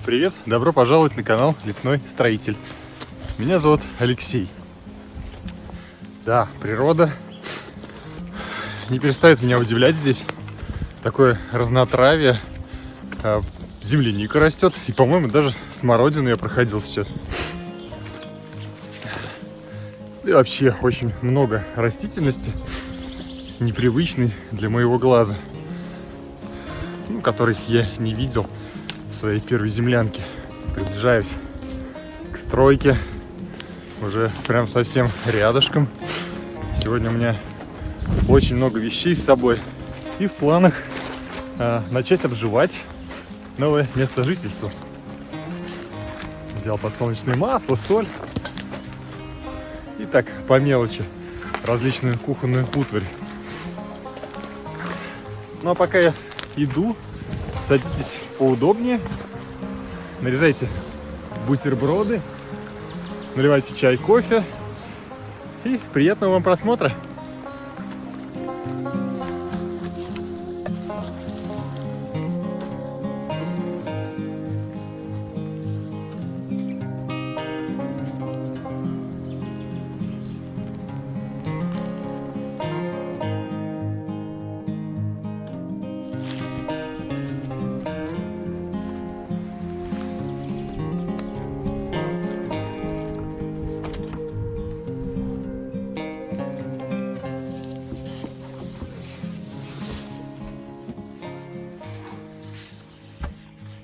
Привет, добро пожаловать на канал Лесной Строитель. Меня зовут Алексей. Да, природа не перестает меня удивлять здесь. Такое разнотравие. Земляника растет. И, по-моему, даже смородину я проходил сейчас. И вообще очень много растительности, непривычной для моего глаза, которых я не видел в своей первой землянке. Приближаюсь к стройке, уже прям совсем рядышком. Сегодня у меня очень много вещей с собой, и в планах начать обживать новое место жительства. Взял подсолнечное масло, соль и так по мелочи различную кухонную утварь. Ну а пока я иду, садитесь поудобнее, нарезайте бутерброды, наливайте чай, кофе и приятного вам просмотра.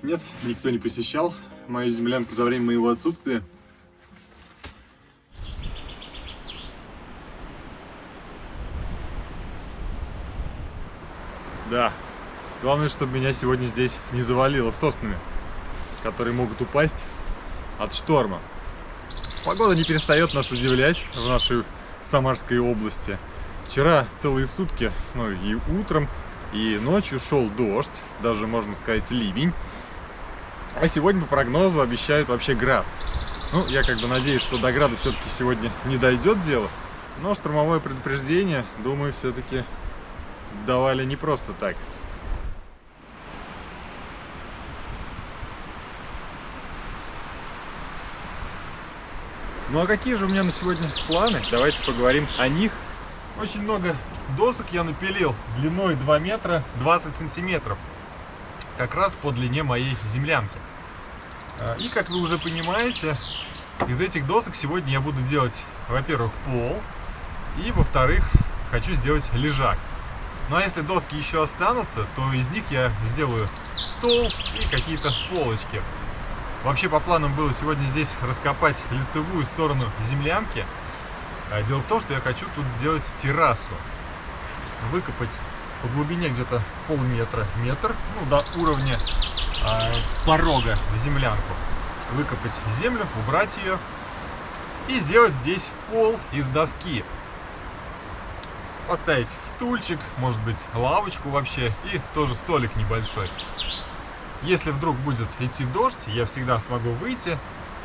Нет, никто не посещал мою землянку за время моего отсутствия. Да, главное, чтобы меня сегодня здесь не завалило соснами, которые могут упасть от шторма. Погода не перестает нас удивлять в нашей Самарской области. Вчера целые сутки, и утром, и ночью шел дождь, даже можно сказать ливень. А сегодня по прогнозу обещают вообще град. Я надеюсь, что до града все-таки сегодня не дойдет дело. Но штормовое предупреждение, думаю, все-таки давали не просто так. Ну а какие же у меня на сегодня планы? Давайте поговорим о них. Очень много досок я напилил длиной 2 метра 20 сантиметров. Как раз по длине моей землянки. И, как вы уже понимаете, из этих досок сегодня я буду делать, во-первых, пол, и, во-вторых, хочу сделать лежак. Ну а если доски еще останутся, то из них я сделаю стол и какие-то полочки. Вообще, по планам было сегодня здесь раскопать лицевую сторону землянки. Дело в том, что я хочу тут сделать террасу. Выкопать по глубине где-то полметра, метр, до уровня порога в землянку. Выкопать землю, убрать ее и сделать здесь пол из доски. Поставить стульчик, может быть, лавочку вообще и тоже столик небольшой. Если вдруг будет идти дождь, я всегда смогу выйти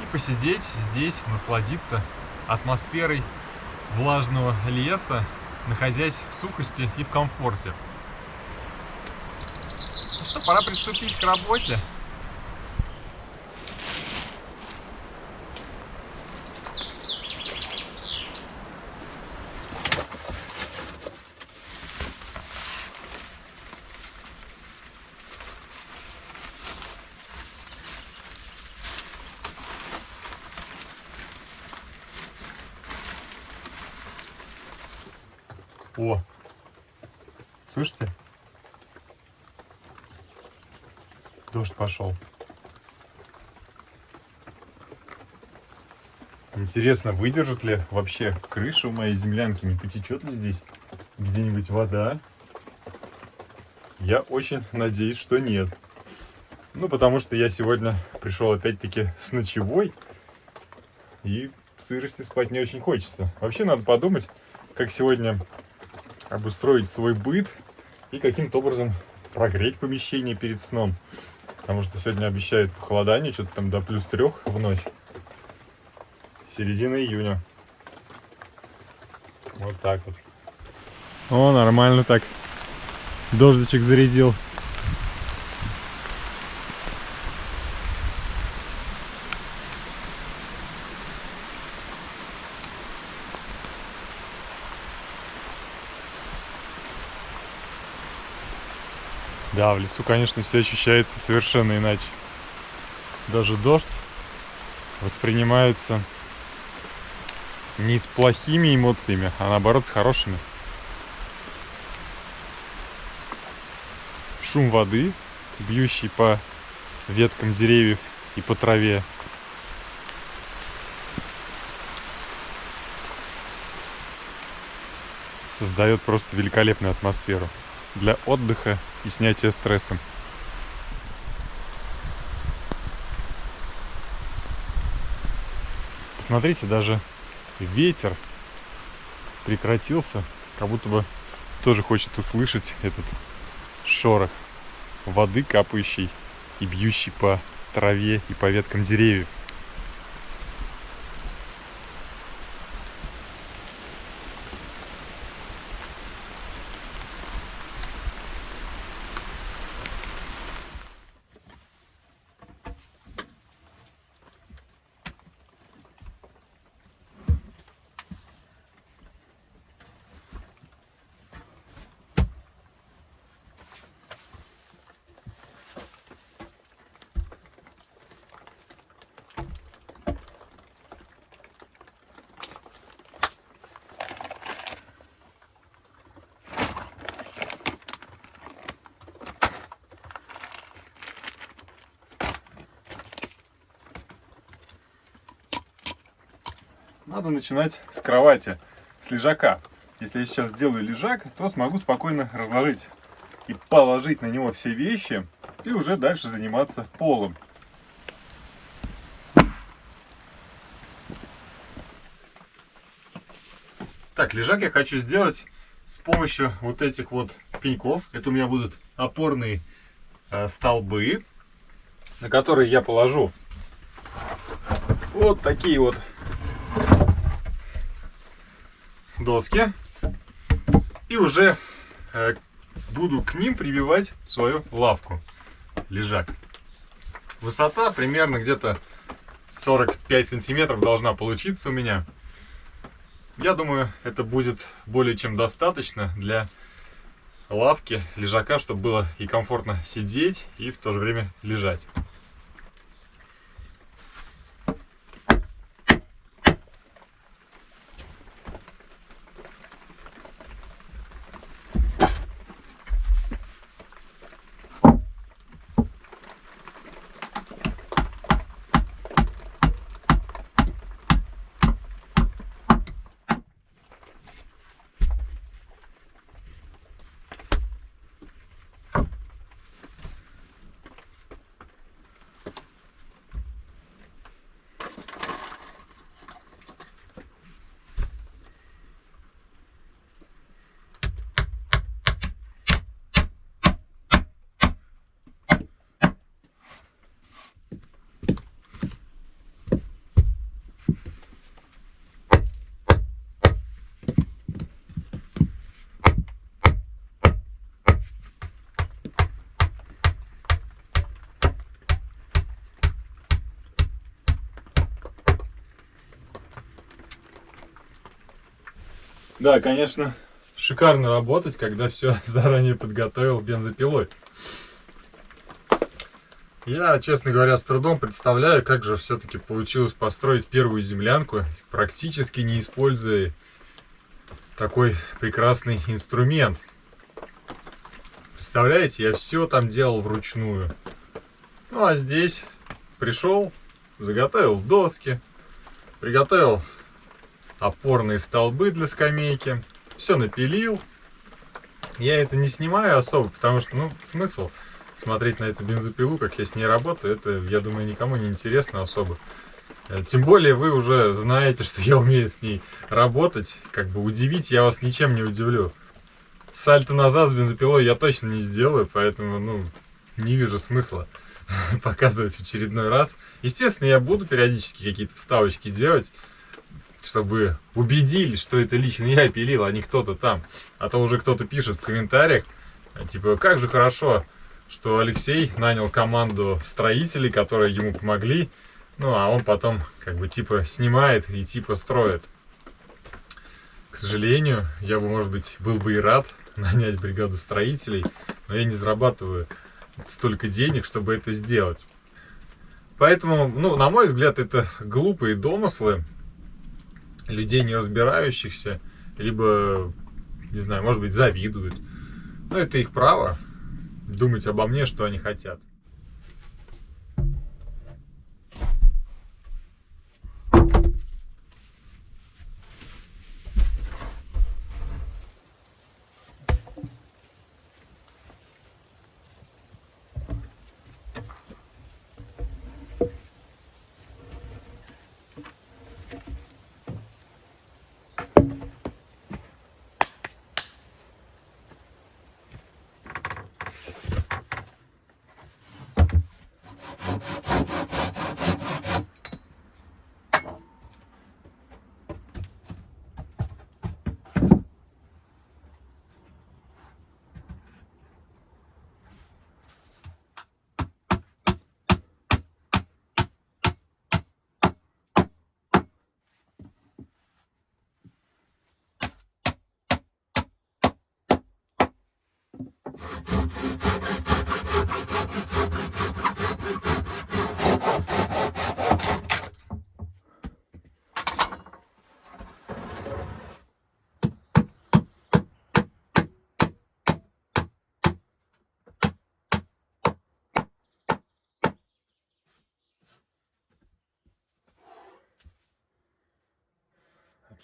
и посидеть здесь, насладиться атмосферой влажного леса, находясь в сухости и в комфорте. Ну что, пора приступить к работе. О, слышите? Дождь пошел. Интересно, выдержит ли вообще крыша у моей землянки, не потечет ли здесь где-нибудь вода? Я очень надеюсь, что нет. Потому что я сегодня пришел опять-таки с ночевой, и в сырости спать не очень хочется. Вообще надо подумать, как сегодня обустроить свой быт и каким-то образом прогреть помещение перед сном. Потому что сегодня обещают похолодание, что-то там до +3 в ночь. Середина июня. Вот так вот. О, нормально так. Дождичек зарядил. Да, в лесу, конечно, все ощущается совершенно иначе. Даже дождь воспринимается не с плохими эмоциями, а наоборот с хорошими. Шум воды, бьющий по веткам деревьев и по траве. Создает просто великолепную атмосферу для отдыха и снятия стресса. Посмотрите, даже ветер прекратился, как будто бы тоже хочет услышать этот шорох воды, капающей и бьющей по траве и по веткам деревьев. Надо начинать с кровати, с лежака. Если я сейчас сделаю лежак, то смогу спокойно разложить и положить на него все вещи и уже дальше заниматься полом. Так, лежак я хочу сделать с помощью вот этих вот пеньков. Это у меня будут опорные столбы, на которые я положу вот такие вот доски и уже буду к ним прибивать свою лавку, лежак. Высота примерно где-то 45 сантиметров должна получиться у меня. Я думаю, это будет более чем достаточно для лавки, лежака, чтобы было и комфортно сидеть, и в то же время лежать. Да, конечно, шикарно работать, когда все заранее подготовил бензопилой. Я, честно говоря, с трудом представляю, как же все-таки получилось построить первую землянку, практически не используя такой прекрасный инструмент. Представляете, я все там делал вручную. Ну а здесь пришел, заготовил доски, приготовил опорные столбы для скамейки, все напилил. Я это не снимаю особо, потому что, ну, смысл смотреть на эту бензопилу, как я с ней работаю, это, я думаю, никому не интересно особо. Тем более вы уже знаете, что я умею с ней работать, как бы удивить я вас ничем не удивлю. Сальто назад с бензопилой я точно не сделаю, поэтому, ну, не вижу смысла показывать в очередной раз. Естественно, я буду периодически какие-то вставочки делать, чтобы убедились, что это лично я пилил, а не кто-то там. А то уже кто-то пишет в комментариях, типа, как же хорошо, что Алексей нанял команду строителей, которые ему помогли, ну а он потом как бы типа снимает и типа строит. К сожалению, я бы, может быть, был бы и рад, нанять бригаду строителей, но я не зарабатываю столько денег, чтобы это сделать. Поэтому, ну, на мой взгляд, это глупые домыслы людей, не разбирающихся, либо, не знаю, может быть, завидуют. Но это их право думать обо мне, что они хотят.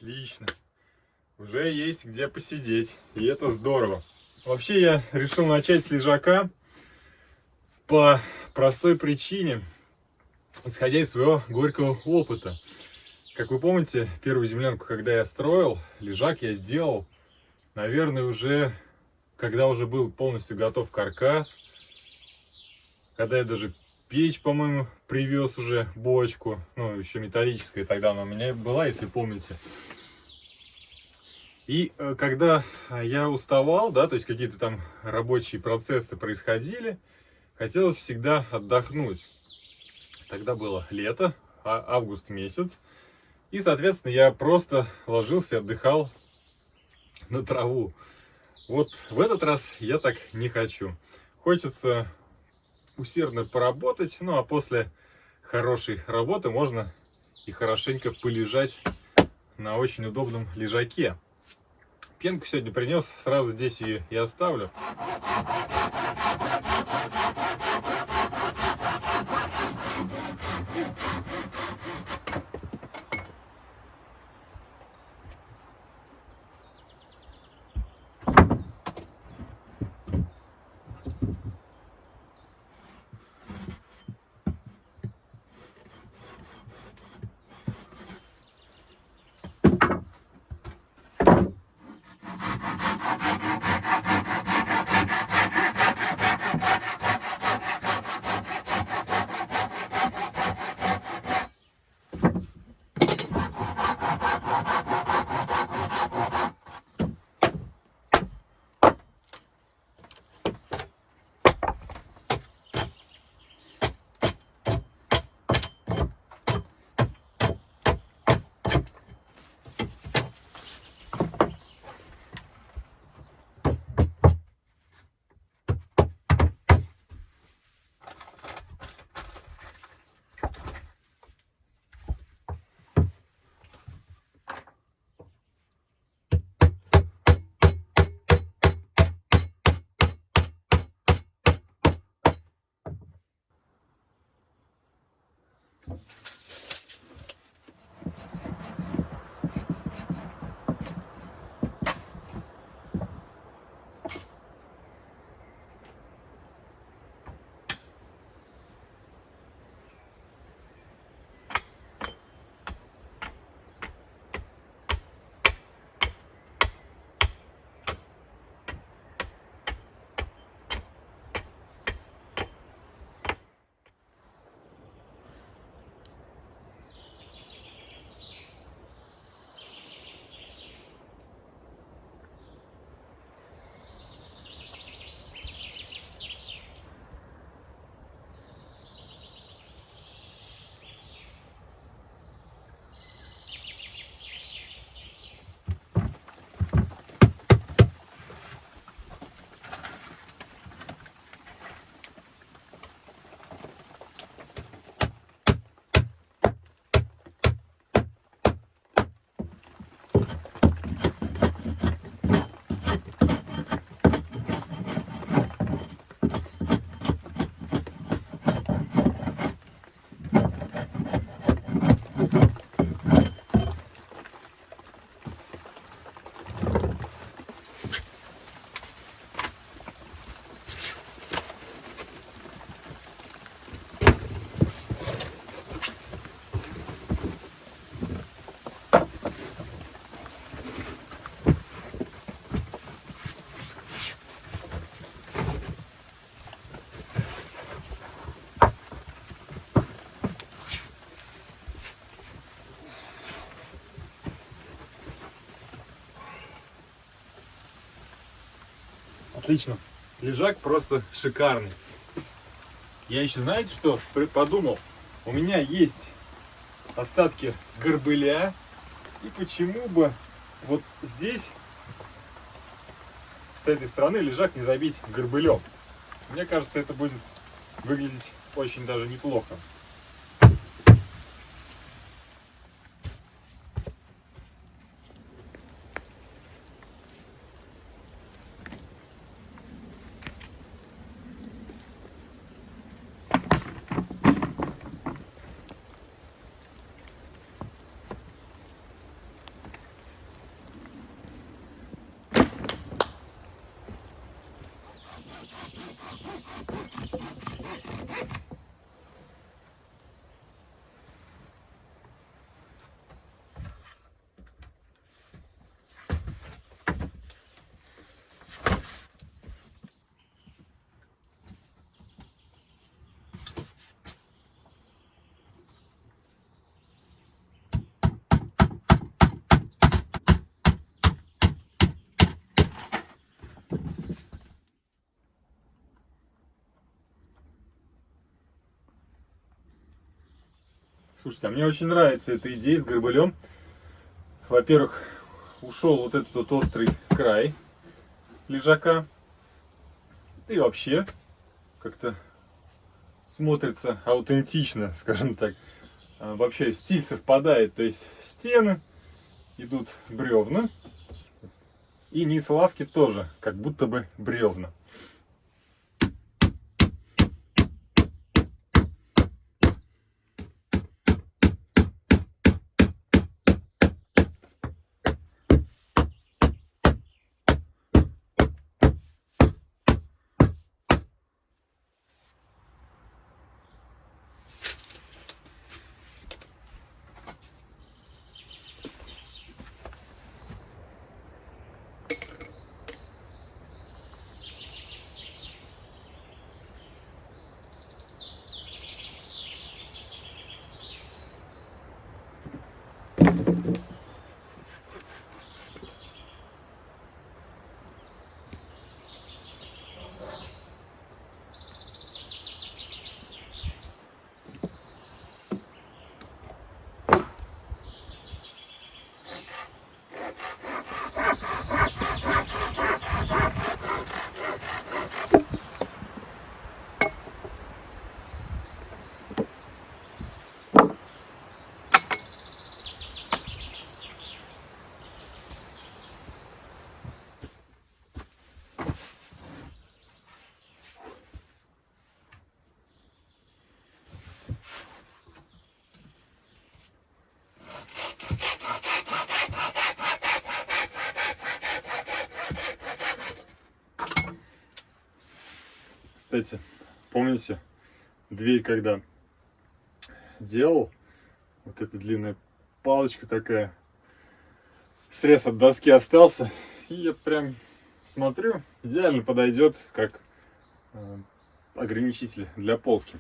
Отлично. Уже есть где посидеть, и это здорово. Вообще я решил начать с лежака по простой причине, исходя из своего горького опыта. Как вы помните, первую землянку, когда я строил, лежак я сделал, наверное, уже, когда уже был полностью готов каркас, когда я даже печь, по-моему, привез уже, бочку, ну, еще металлическая, тогда она у меня была, если помните. И когда я уставал, да, то есть какие-то там рабочие процессы происходили, хотелось всегда отдохнуть. Тогда было лето, август месяц, и, соответственно, я просто ложился и отдыхал на траву. Вот в этот раз я так не хочу. Хочется усердно поработать, ну а после хорошей работы можно и хорошенько полежать на очень удобном лежаке. Пенку сегодня принес, сразу здесь ее и оставлю. Отлично. Лежак просто шикарный. Я еще, знаете, что подумал? У меня есть остатки горбыля. И почему бы вот здесь, с этой стороны, лежак не забить горбылем? Мне кажется, это будет выглядеть очень даже неплохо. Слушайте, а мне очень нравится эта идея с горбылем. Во-первых, ушел вот этот вот острый край лежака. И вообще, как-то смотрится аутентично, скажем так. Вообще стиль совпадает, то есть стены идут бревна. И низ лавки тоже, как будто бы бревна. Кстати, помните, дверь когда делал, вот эта длинная палочка такая, срез от доски остался, и я прям смотрю, идеально подойдет как ограничитель для полки.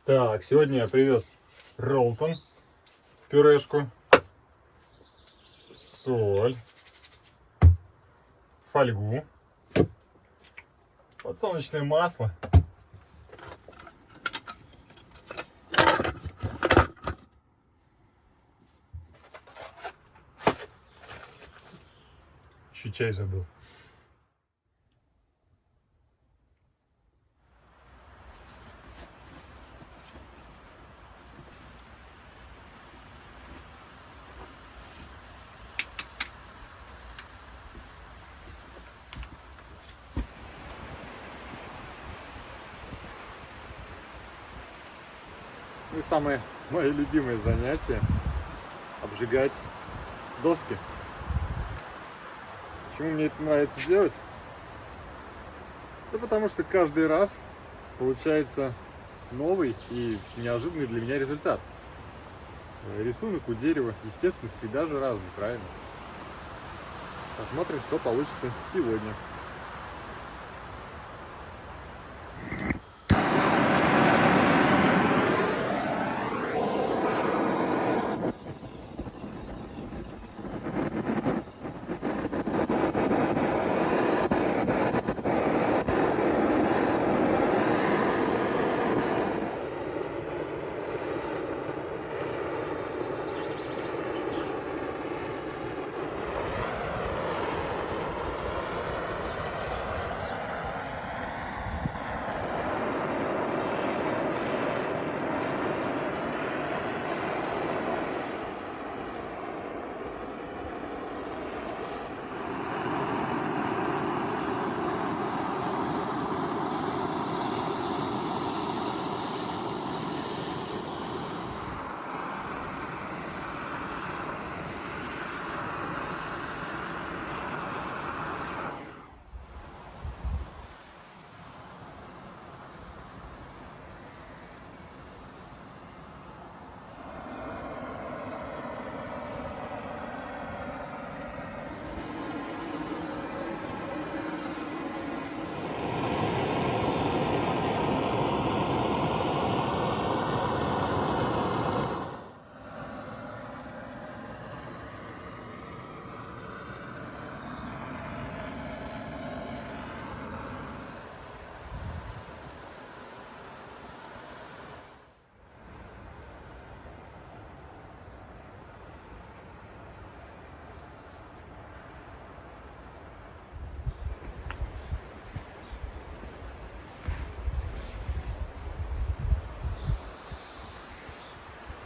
Так, сегодня я привез роллтон, пюрешку, соль, фольгу, подсолнечное масло, еще чай забыл. И самое мое любимое занятие — обжигать доски. Почему мне это нравится делать? Да потому что каждый раз получается новый и неожиданный для меня результат. Рисунок у дерева, естественно, всегда же разный, правильно? Посмотрим, что получится сегодня.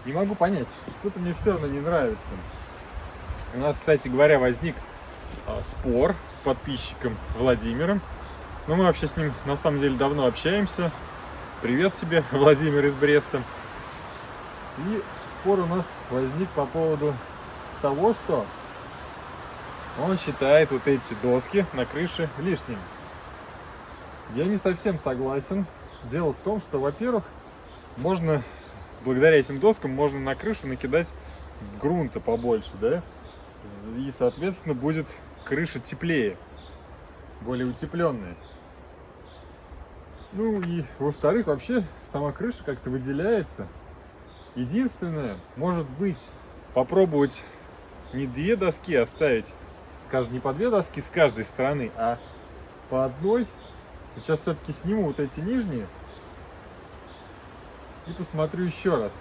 Не могу понять, что-то мне все равно не нравится. У нас, кстати говоря, возник спор с подписчиком Владимиром. Ну, мы вообще с ним на самом деле давно общаемся. Привет тебе, Владимир из Бреста. И спор у нас возник по поводу того, что он считает вот эти доски на крыше лишними. Я не совсем согласен. Дело в том, что, во-первых, благодаря этим доскам можно на крышу накидать грунта побольше, да? И, соответственно, будет крыша теплее, более утепленная. Ну и, во-вторых, вообще сама крыша как-то выделяется. Единственное, может быть, попробовать не две доски оставить, скажем, не по две доски с каждой стороны, а по одной. Сейчас все-таки сниму вот эти нижние и посмотрю еще раз.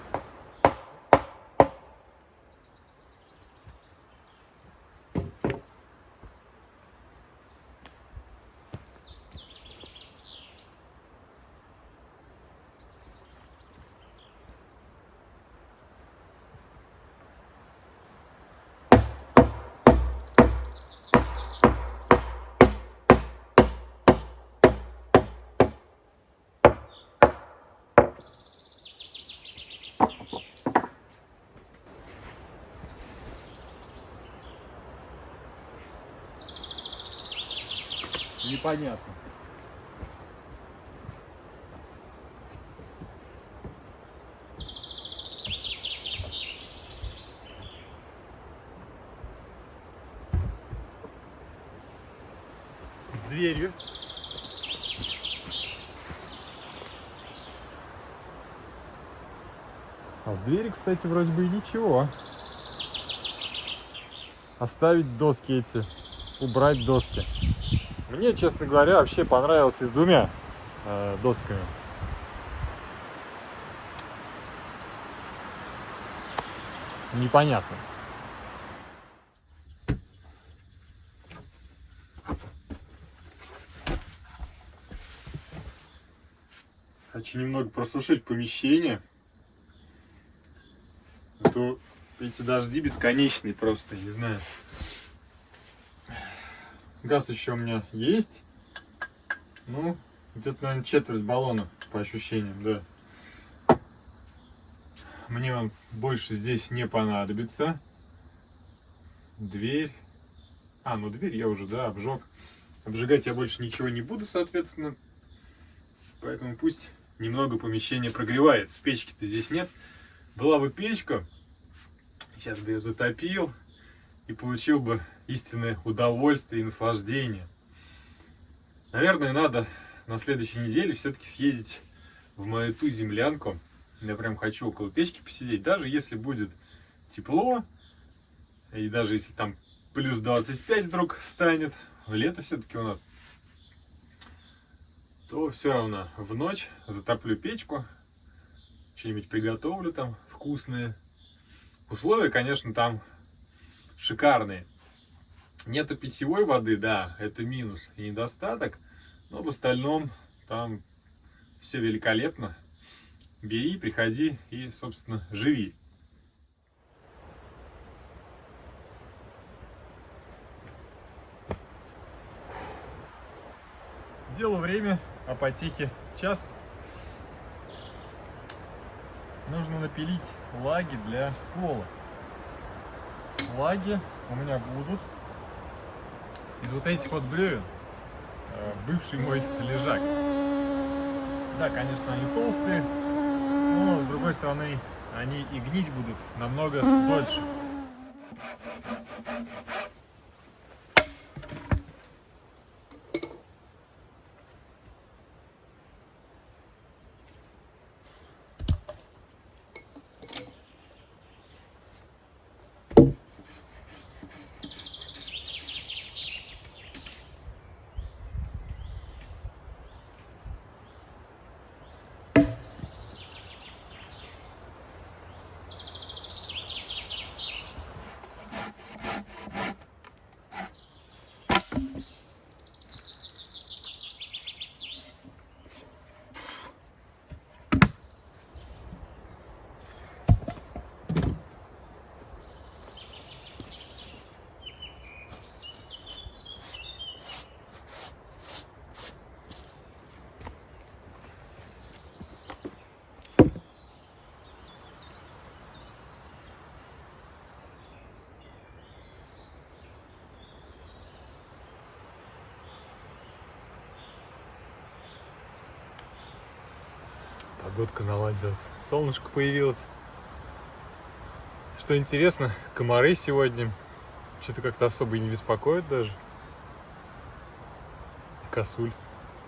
Непонятно. С дверью. А с дверью, кстати, вроде бы и ничего. Оставить доски эти, убрать доски. Мне, честно говоря, вообще понравилось и с двумя досками. Непонятно. Хочу немного просушить помещение. А то эти дожди бесконечные просто, не знаю. Газ еще у меня есть. Ну, где-то, наверное, четверть баллона, по ощущениям, да. мне он больше здесь не понадобится. Дверь. Ну дверь я уже, да, обжег. Обжигать я больше ничего не буду, соответственно. Поэтому пусть немного помещение прогревается. Печки-то здесь нет. Была бы печка, сейчас бы ее затопил и получил бы истинное удовольствие и наслаждение. Наверное, надо на следующей неделе все-таки съездить в мою ту землянку. Я прям хочу около печки посидеть. Даже если будет тепло, и даже если там плюс 25 вдруг станет, лето все-таки у нас, то все равно в ночь затоплю печку, что-нибудь приготовлю там вкусное. Условия, конечно, там шикарные. Нету питьевой воды, да, это минус и недостаток, но в остальном там все великолепно. Бери, приходи и, собственно, живи. Делу время, а потихе час. Нужно напилить лаги для пола. Лаги у меня будут из вот этих вот бревен. Бывший мой лежак. Да, конечно, они толстые, но с другой стороны они и гнить будут намного дольше. Погодка наладилась, солнышко появилось. Что интересно, комары сегодня что-то как-то особо и не беспокоят даже. Косуль.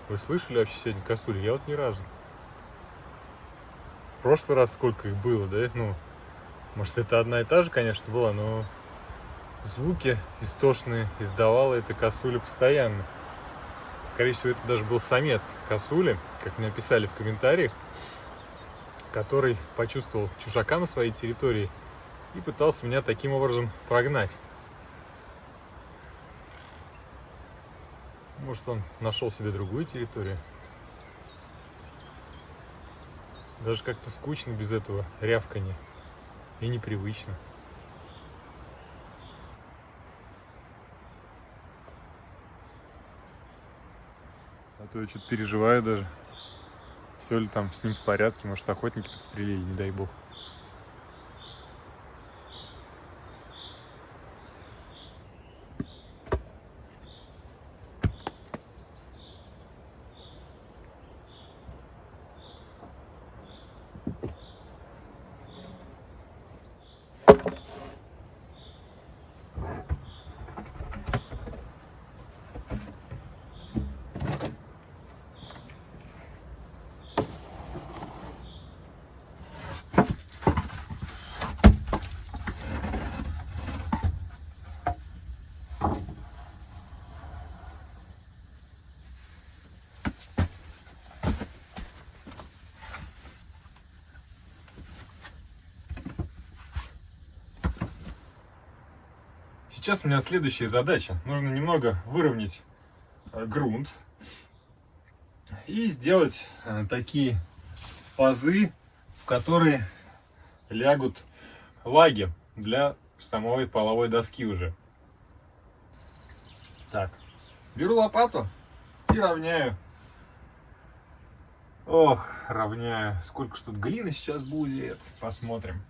Вы слышали вообще сегодня косуль? Я вот ни разу. В прошлый раз сколько их было, да? Ну, может, это одна и та же, конечно, была, но звуки истошные издавала эта косуля постоянно. Скорее всего, это даже был самец косули, как мне писали в комментариях, который почувствовал чужака на своей территории и пытался меня таким образом прогнать. Может, он нашел себе другую территорию. Даже как-то скучно без этого рявканья и непривычно. А то я что-то переживаю даже. Все ли там с ним в порядке, может, охотники подстрелили, не дай бог. Сейчас у меня следующая задача. Нужно немного выровнять грунт и сделать такие пазы, в которые лягут лаги для самой половой доски уже. Так, беру лопату и равняю Ох, равняю. Сколько ж тут глины сейчас будет. Посмотрим.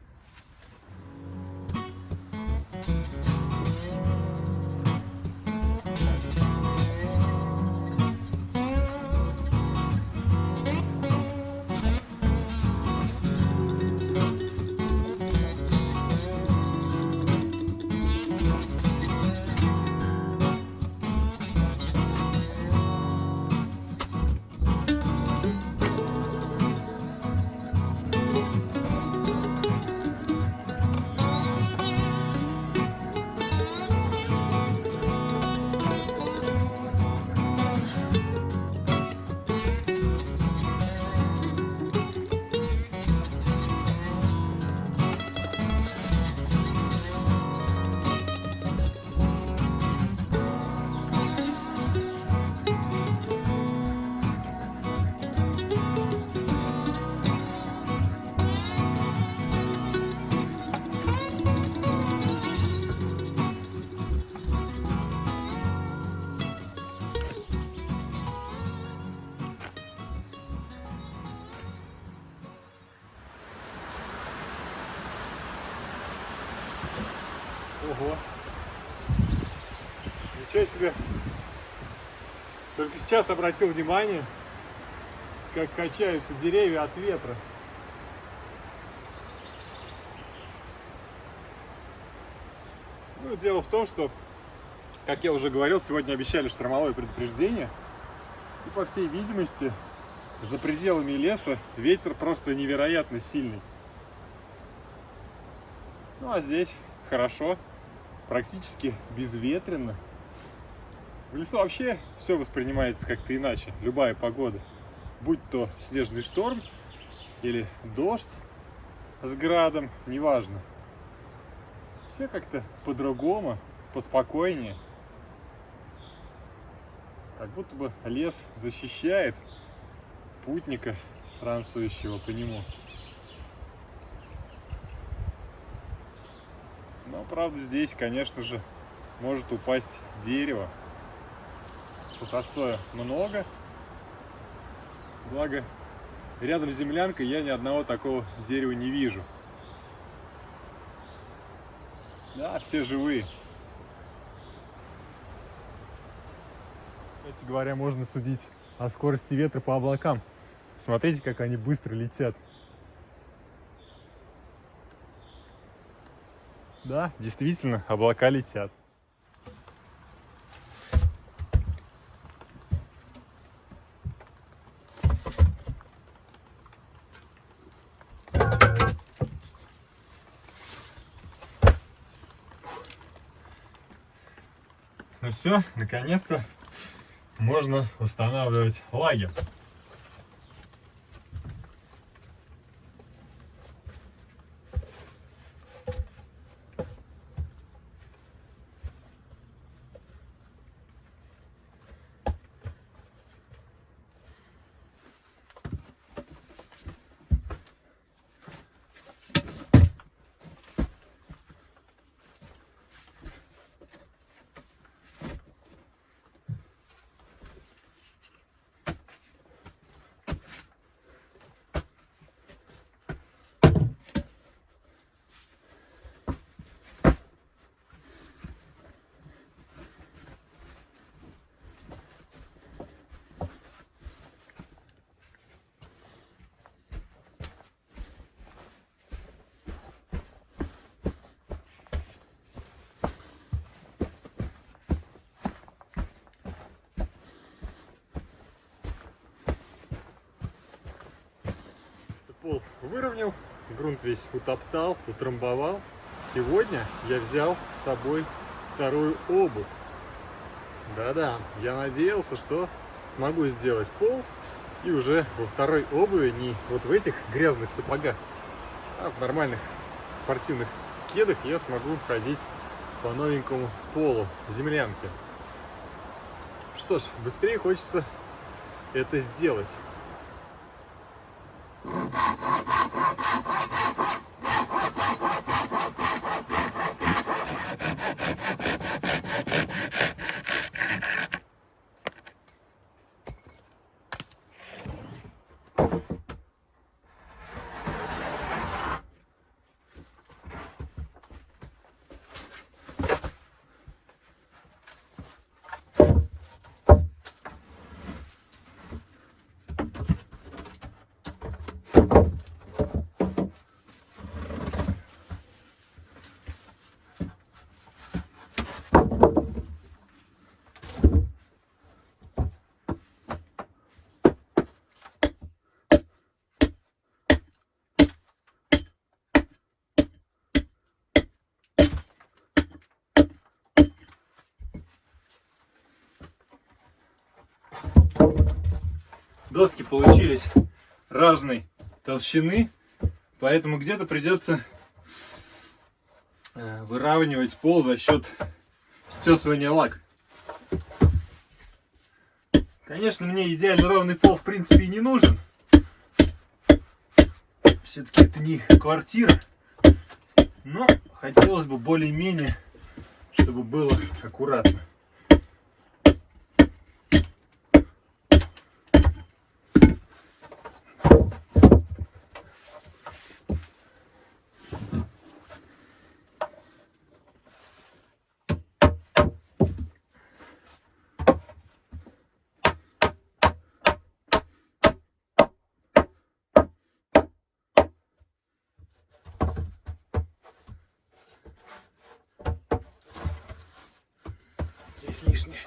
Ого. Ничего себе. Только сейчас обратил внимание, как качаются деревья от ветра. Ну, дело в том, что, как я уже говорил, сегодня обещали штормовое предупреждение. И, по всей видимости, за пределами леса ветер просто невероятно сильный. Ну, а здесь хорошо. Практически безветренно. В лесу вообще все воспринимается как-то иначе. Любая погода. Будь то снежный шторм или дождь с градом, неважно. Все как-то по-другому, поспокойнее. Как будто бы лес защищает путника, странствующего по нему. Но, правда, здесь, конечно же, может упасть дерево. Сухостоя много. Благо, рядом с землянкой я ни одного такого дерева не вижу. Да, все живые. Кстати говоря, можно судить о скорости ветра по облакам. Смотрите, как они быстро летят. Да, действительно, облака летят. Ну все, наконец-то можно устанавливать лагерь. Пол выровнял, грунт весь утоптал, утрамбовал. Сегодня я взял с собой вторую обувь. Да-да, я надеялся, что смогу сделать пол и уже во второй обуви, не вот в этих грязных сапогах, а в нормальных спортивных кедах я смогу ходить по новенькому полу землянки. Что ж, быстрее хочется это сделать. Доски получились разной толщины, поэтому где-то придется выравнивать пол за счет стесывания лака. Конечно, мне идеально ровный пол в принципе и не нужен. Все-таки это не квартира, но хотелось бы более-менее, чтобы было аккуратно. Здесь лишнее.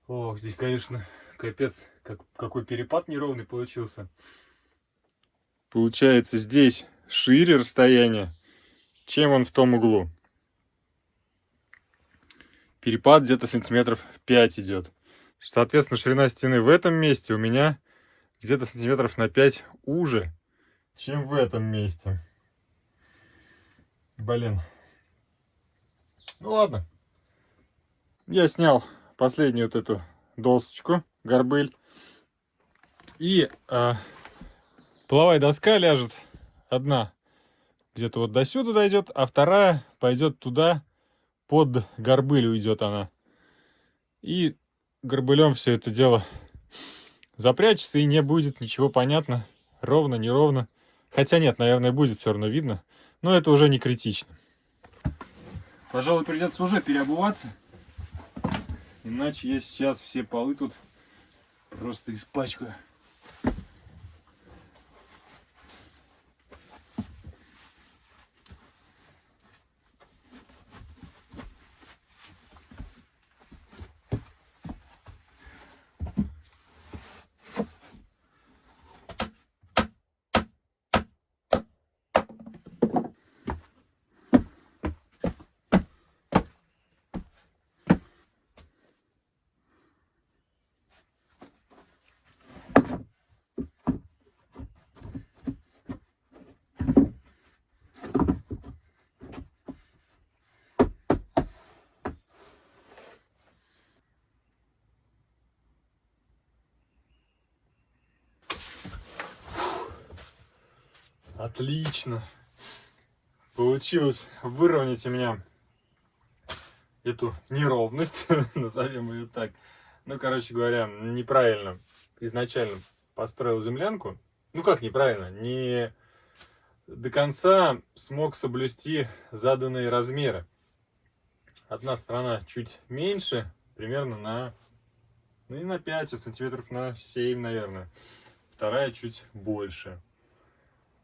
Ох, здесь, конечно, капец, какой перепад неровный получился. Получается, здесь шире расстояние, чем он в том углу. Перепад где-то сантиметров 5 идет. Соответственно, ширина стены в этом месте у меня где-то сантиметров на 5 уже, чем в этом месте. Блин. Ну ладно. Я снял последнюю вот эту досочку, горбыль. И половая доска ляжет. Одна где-то вот до сюда дойдет, а вторая пойдет туда, под горбыль уйдет она. И горбылем все это дело запрячется, и не будет ничего понятно, ровно, неровно. Хотя нет, наверное, будет все равно видно, но это уже не критично. Пожалуй, придется уже переобуваться, иначе я сейчас все полы тут просто испачкаю. Отлично. Получилось выровнять у меня эту неровность, назовем ее так. Ну, короче говоря, неправильно изначально построил землянку. Ну, как неправильно? Не до конца смог соблюсти заданные размеры. Одна сторона чуть меньше, примерно на, ну, не на 5, а сантиметров на 7, наверное. Вторая чуть больше.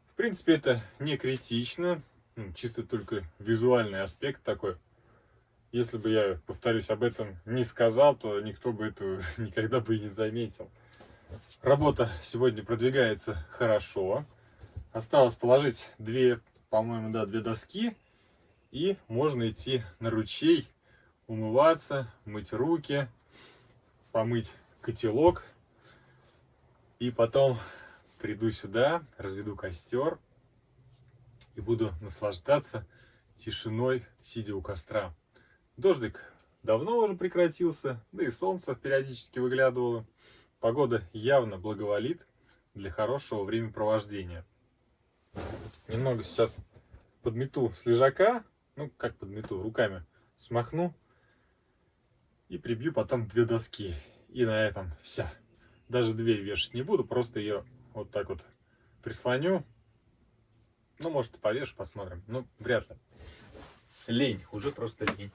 В принципе, это не критично, чисто только визуальный аспект такой. Если бы я, повторюсь, об этом не сказал, то никто бы этого никогда бы и не заметил. Работа сегодня продвигается хорошо. Осталось положить две доски, и можно идти на ручей, умываться, мыть руки, помыть котелок. И потом приду сюда, разведу костер и буду наслаждаться тишиной, сидя у костра. Дождик давно уже прекратился, да и солнце периодически выглядывало. Погода явно благоволит для хорошего времяпровождения. Немного сейчас подмету с лежака, ну как подмету, руками смахну и прибью потом две доски. И на этом вся. Даже дверь вешать не буду, просто ее вот так вот прислоню. Ну, может, и повешу, посмотрим. Ну, вряд ли. Лень, уже просто лень.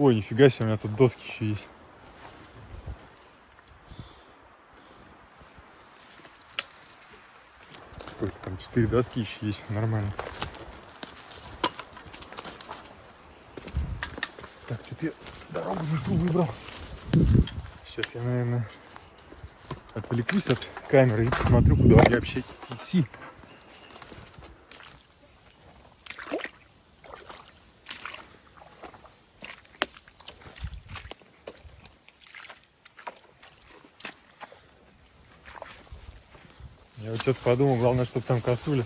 Ой, нифига себе, у меня тут доски еще есть. Сколько там, 4 доски еще есть, нормально. Так, что-то я дорогу не ту выбрал. Сейчас я, наверное, отвлекусь от камеры и посмотрю, куда мне вообще идти. Я вот сейчас подумал, главное, чтобы там косуля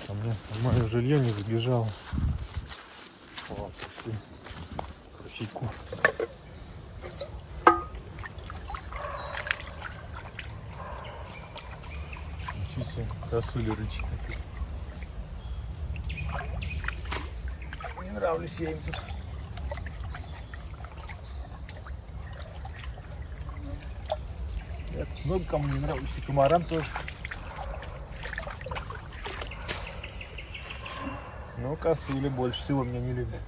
а мне в мое жилье не забежала. Вот, пошли к ручейку. Ничего себе, косуля рычит. Не нравлюсь я им тут. Много кому не нравится, и комарам тоже. Но косули больше всего меня не любят.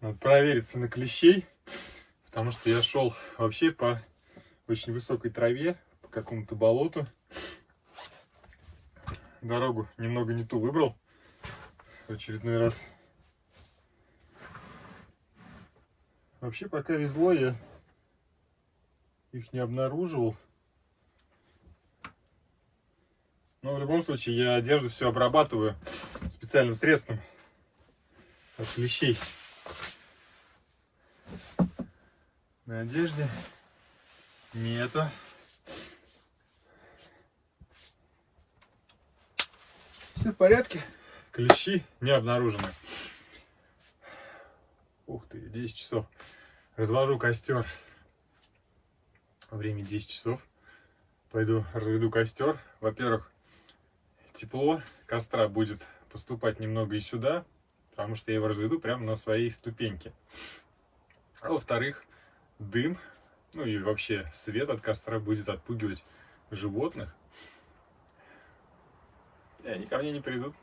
Надо провериться на клещей, потому что я шел вообще по очень высокой траве, по какому-то болоту. Дорогу немного не ту выбрал в очередной раз. Вообще пока везло, я их не обнаруживал. Но в любом случае я одежду все обрабатываю специальным средством от клещей. На одежде нету. Все в порядке. Клещи не обнаружены. Ух ты, 10 часов. Развожу костер. Время 10 часов. Пойду разведу костер. Во-первых, тепло костра будет поступать немного и сюда, потому что я его разведу прямо на своей ступеньке. А во-вторых, дым, ну и вообще свет от костра будет отпугивать животных. И они ко мне не придут.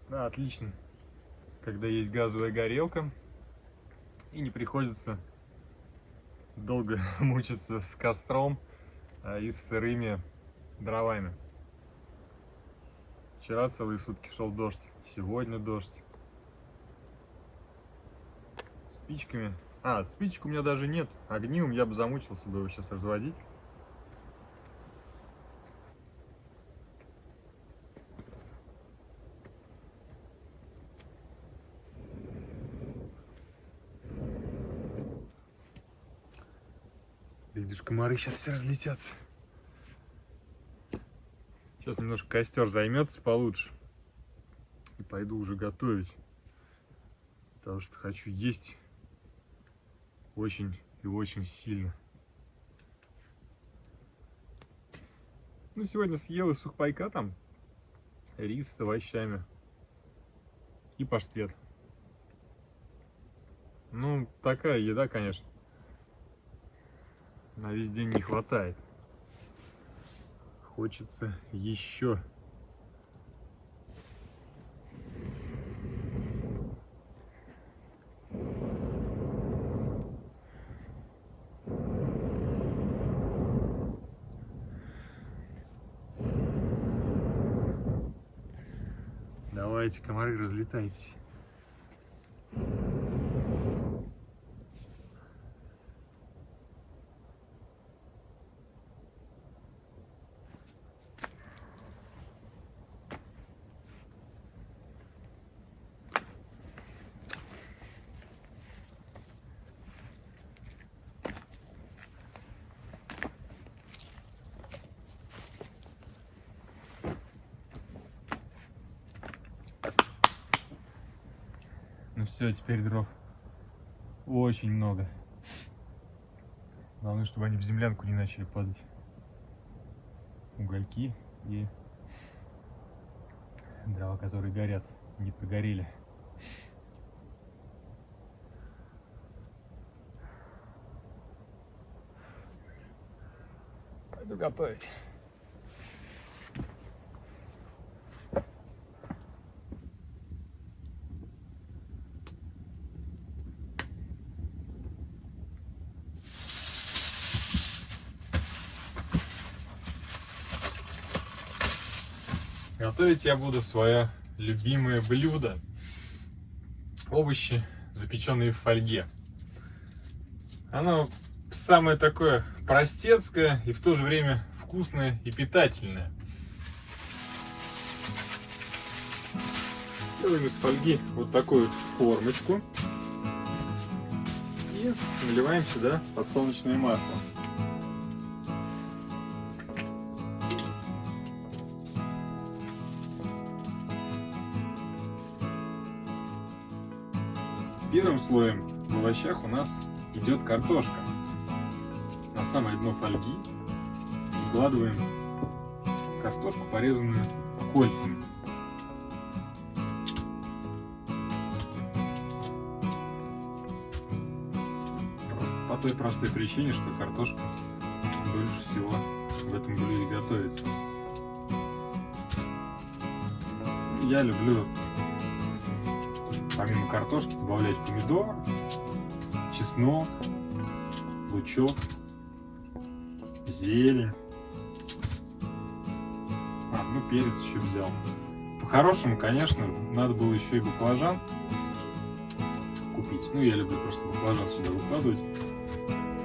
Да, отлично, когда есть газовая горелка и не приходится долго мучиться с костром и с сырыми дровами. Вчера целые сутки шел дождь, сегодня дождь. Спичками. Спичек у меня даже нет. Огнивом я бы замучился бы его сейчас разводить. Видишь, комары сейчас все разлетятся. Сейчас немножко костер займется получше. И пойду уже готовить. Потому что хочу есть очень и очень сильно. Ну, сегодня съел из сухпайка там рис с овощами и паштет. Ну, такая еда, конечно, на весь день не хватает. Хочется еще. Давайте, комары, разлетайтесь. Ну все, теперь дров очень много. Главное, чтобы они в землянку не начали падать. Угольки и дрова, которые горят, не прогорели. Пойду готовить. Готовить я буду свое любимое блюдо. Овощи, запеченные в фольге. Оно самое такое простецкое и в то же время вкусное и питательное. Делаем из фольги вот такую вот формочку и наливаем сюда подсолнечное масло. Первым слоем в овощах у нас идет картошка. На самое дно фольги вкладываем картошку, порезанную кольцами. По той простой причине, что картошка дольше всего в этом блюде готовится. Я люблю помимо картошки добавлять помидор, чеснок, лучок, зелень. Ну перец еще взял. По-хорошему, конечно, надо было еще и баклажан купить. Ну, я люблю просто баклажан сюда выкладывать.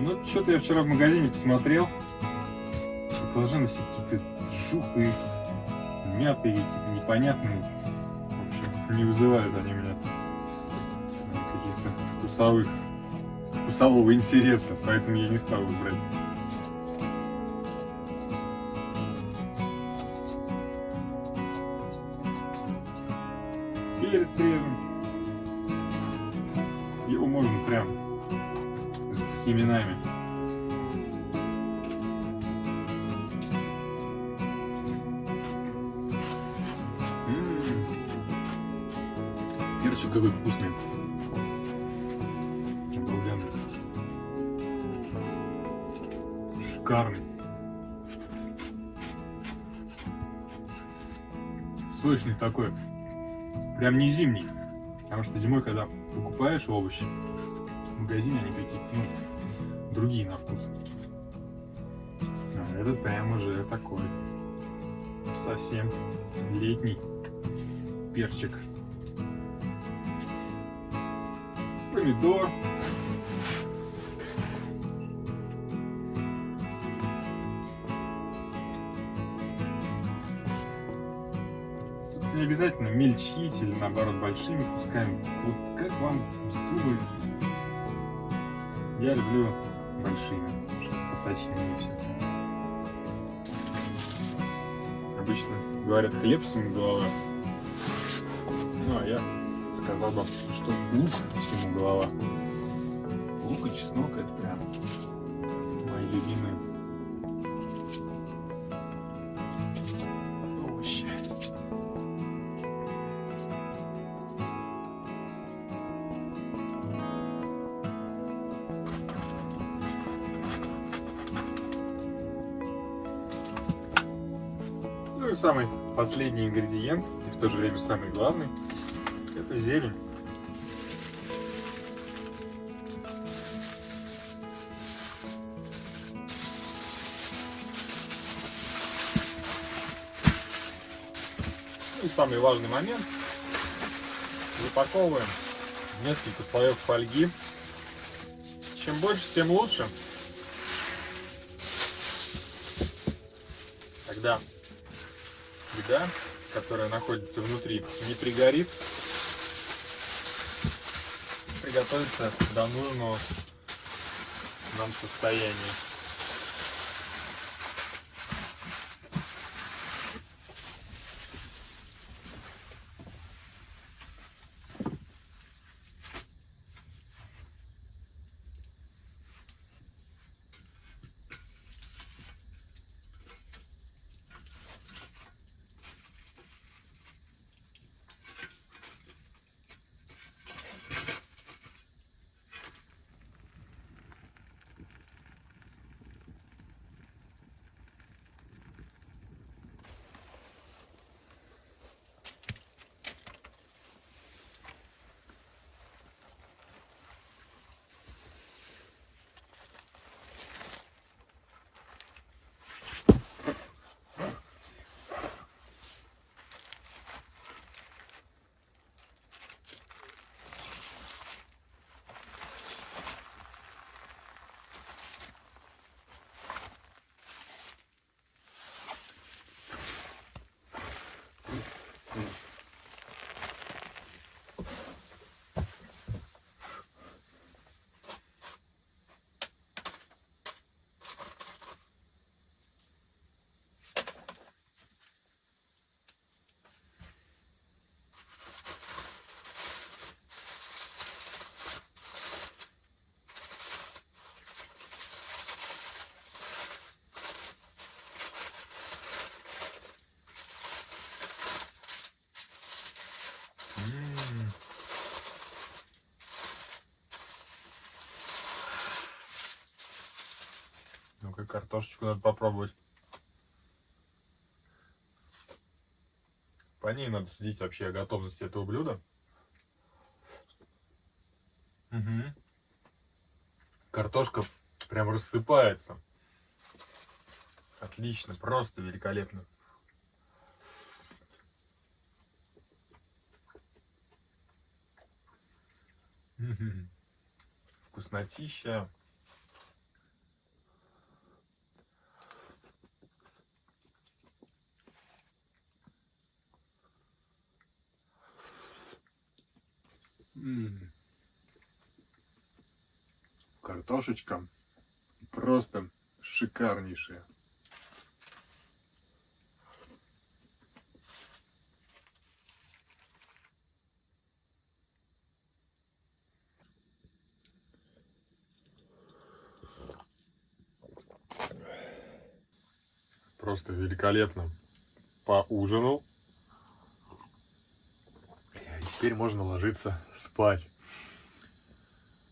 Но что-то я вчера в магазине посмотрел. Баклажаны все какие-то жухлые, мятые, какие-то непонятные. В общем, не вызывают они меня каких-то вкусовых вкусового интереса, поэтому я не стал его брать. Перец режем. Его можно прям с семенами. Перчик какой вкусный. Обалденный. Шикарный. Сочный такой. Прям не зимний. Потому что зимой, когда покупаешь овощи в магазине, они какие-то, ну, другие на вкус. А этот прям уже такой совсем летний перчик. Помидор. Тут не обязательно мельчить или наоборот большими кусками. Вот как вам вздумается. Я люблю большими, посочнее все. Обычно говорят, хлеб всему голова. Ну а я сказал бы, что лук всему голова. Лук и чеснок — это прям мои любимые овощи. Ну и самый последний ингредиент, и в то же время самый главный, это зелень. Ну и самый важный момент. Запаковываем в несколько слоев фольги. Чем больше, тем лучше. Тогда еда, которая находится внутри, не пригорит. Приготовиться до нужного нам состояния. Ну-ка, картошечку надо попробовать. По ней надо судить вообще о готовности этого блюда. Угу. Картошка прям рассыпается. Отлично, просто великолепно. Угу. Вкуснотища. Картошечка просто шикарнейшая. Просто великолепно поужинал. И теперь можно ложиться спать.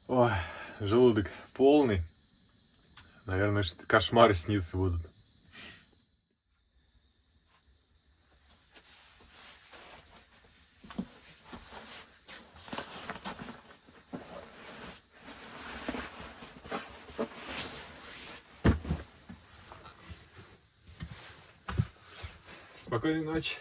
Ой, желудок полный. Наверное, кошмары снится будут. Спокойной ночи.